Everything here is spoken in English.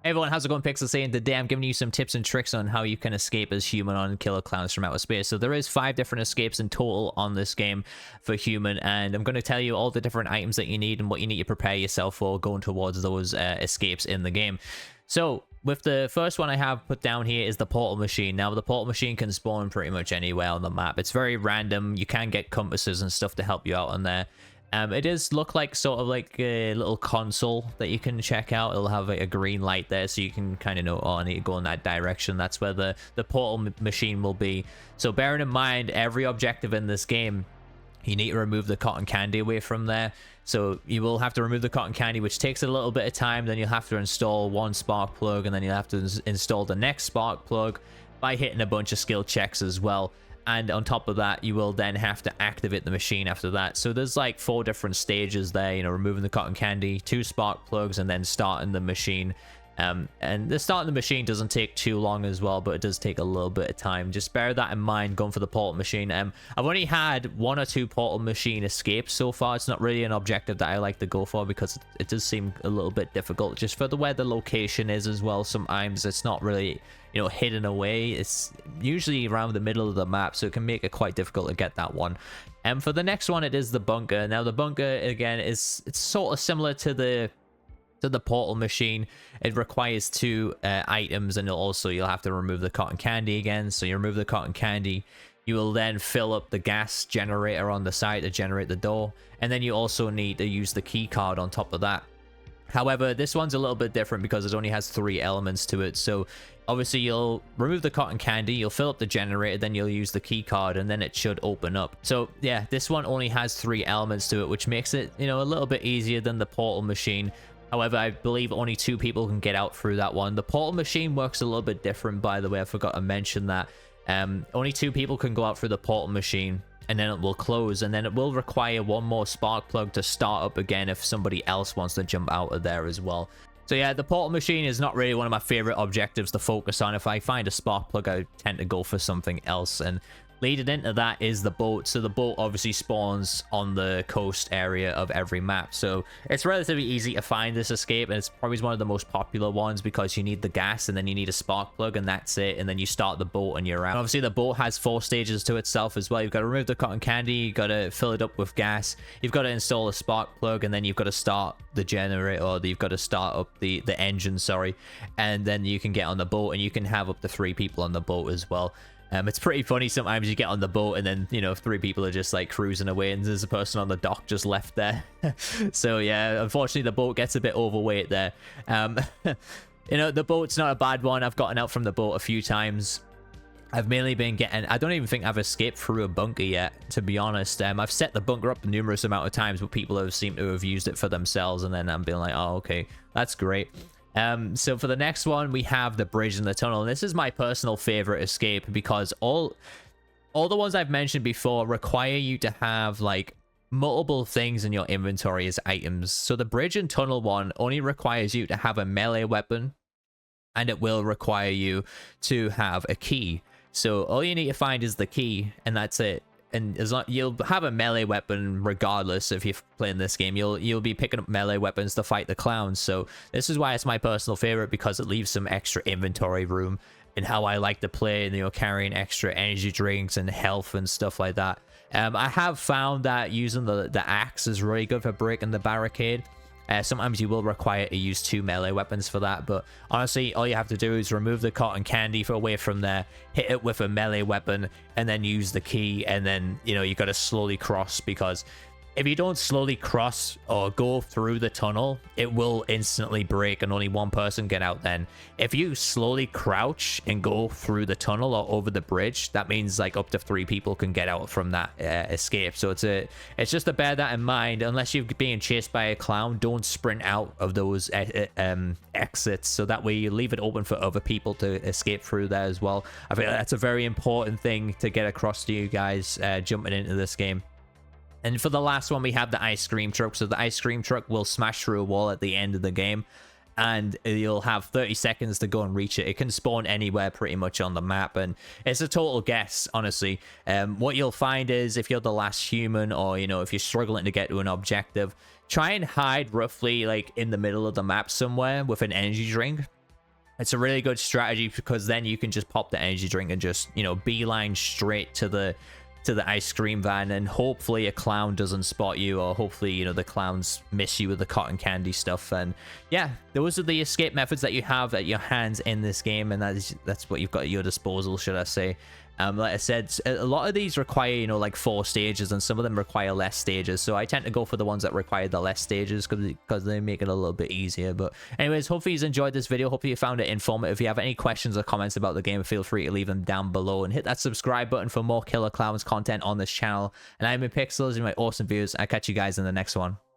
Hey everyone, how's it going? Pixel saying today I'm giving you some tips and tricks on how you can escape as human on Killer Klowns from Outer Space. So there is 5 different escapes in total on this game for human, and I'm going to tell you all the different items that you need and what you need to prepare yourself for going towards those escapes in the game. So with the first one I have put down here is the portal machine. Now the portal machine can spawn pretty much anywhere on the map. It's very random. You can get compasses and stuff to help you out on there. It does look like sort of like a little console that you can check out. It'll have a green light there, so you can kind of know, oh, I need to go in that direction. That's where the portal machine will be. So bearing in mind, every objective in this game, you need to remove the cotton candy away from there. So you will have to remove the cotton candy, which takes a little bit of time. Then you'll have to install one spark plug, and then you'll have to install the next spark plug by hitting a bunch of skill checks as well. And on top of that, you will then have to activate the machine after that. So there's like 4 different stages there, you know, removing the cotton candy, 2 spark plugs, and then starting the machine. And the starting the machine doesn't take too long as well, but it does take a little bit of time. Just bear that in mind going for the portal machine. I've only had 1 or 2 portal machine escapes so far. It's not really an objective that I like to go for because it does seem a little bit difficult just for where the location is as well. Sometimes it's not really, you know, hidden away. It's usually around the middle of the map, so it can make it quite difficult to get that one. And for the next one, it is the bunker. Now the bunker again it's sort of similar to the portal machine. It requires 2 items, and you'll have to remove the cotton candy again. So you remove the cotton candy, you will then fill up the gas generator on the side to generate the door, and then you also need to use the key card on top of that. However, this one's a little bit different because it only has 3 elements to it. So obviously you'll remove the cotton candy, you'll fill up the generator, then you'll use the key card, and then it should open up. So yeah, this one only has 3 elements to it, which makes it, you know, a little bit easier than the portal machine. However, I believe only 2 people can get out through that one. The portal machine works a little bit different, by the way. I forgot to mention that. Only 2 people can go out through the portal machine, and then it will close, and then it will require 1 more spark plug to start up again if somebody else wants to jump out of there as well. So yeah, the portal machine is not really one of my favorite objectives to focus on. If I find a spark plug, I tend to go for something else. And leading into that is the boat. So the boat obviously spawns on the coast area of every map. So it's relatively easy to find this escape, and it's probably one of the most popular ones because you need the gas and then you need a spark plug, and that's it. And then you start the boat and you're out. And obviously the boat has 4 stages to itself as well. You've got to remove the cotton candy, you've got to fill it up with gas, you've got to install a spark plug, and then you've got to start the generator, or you've got to start up the engine, sorry. And then you can get on the boat, and you can have up to 3 people on the boat as well. It's pretty funny sometimes you get on the boat and then, you know, 3 people are just like cruising away and there's a person on the dock just left there. So yeah, unfortunately the boat gets a bit overweight there. You know, the boat's not a bad one. I've gotten out from the boat a few times. I've mainly been getting, I don't even think I've escaped through a bunker yet, to be honest. I've set the bunker up a numerous amount of times, but people have seemed to have used it for themselves, and then I'm being like, oh, okay, that's great. So for the next one, we have the bridge and the tunnel. And this is my personal favorite escape because all the ones I've mentioned before require you to have like multiple things in your inventory as items. So the bridge and tunnel one only requires you to have a melee weapon, and it will require you to have a key. So all you need to find is the key, and that's it. And as long you'll have a melee weapon regardless if you're playing this game, you'll be picking up melee weapons to fight the clowns. So this is why it's my personal favorite, because it leaves some extra inventory room in how I like to play, and, you know, carrying extra energy drinks and health and stuff like that. I have found that using the axe is really good for breaking the barricade. Sometimes you will require to use 2 melee weapons for that, but honestly, all you have to do is remove the cotton candy away from there, hit it with a melee weapon, and then use the key, and then, you know, you got to slowly cross, because if you don't slowly cross or go through the tunnel, it will instantly break and only 1 person get out then. If you slowly crouch and go through the tunnel or over the bridge, that means like up to 3 people can get out from that escape. So it's just to bear that in mind. Unless you're being chased by a clown, don't sprint out of those exits, so that way you leave it open for other people to escape through there as well. I think that's a very important thing to get across to you guys jumping into this game. And for the last one, we have the ice cream truck. So the ice cream truck will smash through a wall at the end of the game, and you'll have 30 seconds to go and reach it. It can spawn anywhere pretty much on the map, and it's a total guess, honestly. What you'll find is if you're the last human, or, you know, if you're struggling to get to an objective, try and hide roughly like in the middle of the map somewhere with an energy drink. It's a really good strategy because then you can just pop the energy drink and just, you know, beeline straight to the ice cream van, and hopefully a clown doesn't spot you, or hopefully, you know, the clowns miss you with the cotton candy stuff. And yeah, those are the escape methods that you have at your hands in this game, and that's what you've got at your disposal, should I say. Like I said, a lot of these require, you know, like 4 stages, and some of them require less stages. So I tend to go for the ones that require the less stages because they make it a little bit easier. But anyways, hopefully you enjoyed this video. Hopefully you found it informative. If you have any questions or comments about the game, feel free to leave them down below, and hit that subscribe button for more Killer Klowns content on this channel. And I'm in Pixels, and my awesome viewers. I'll catch you guys in the next one.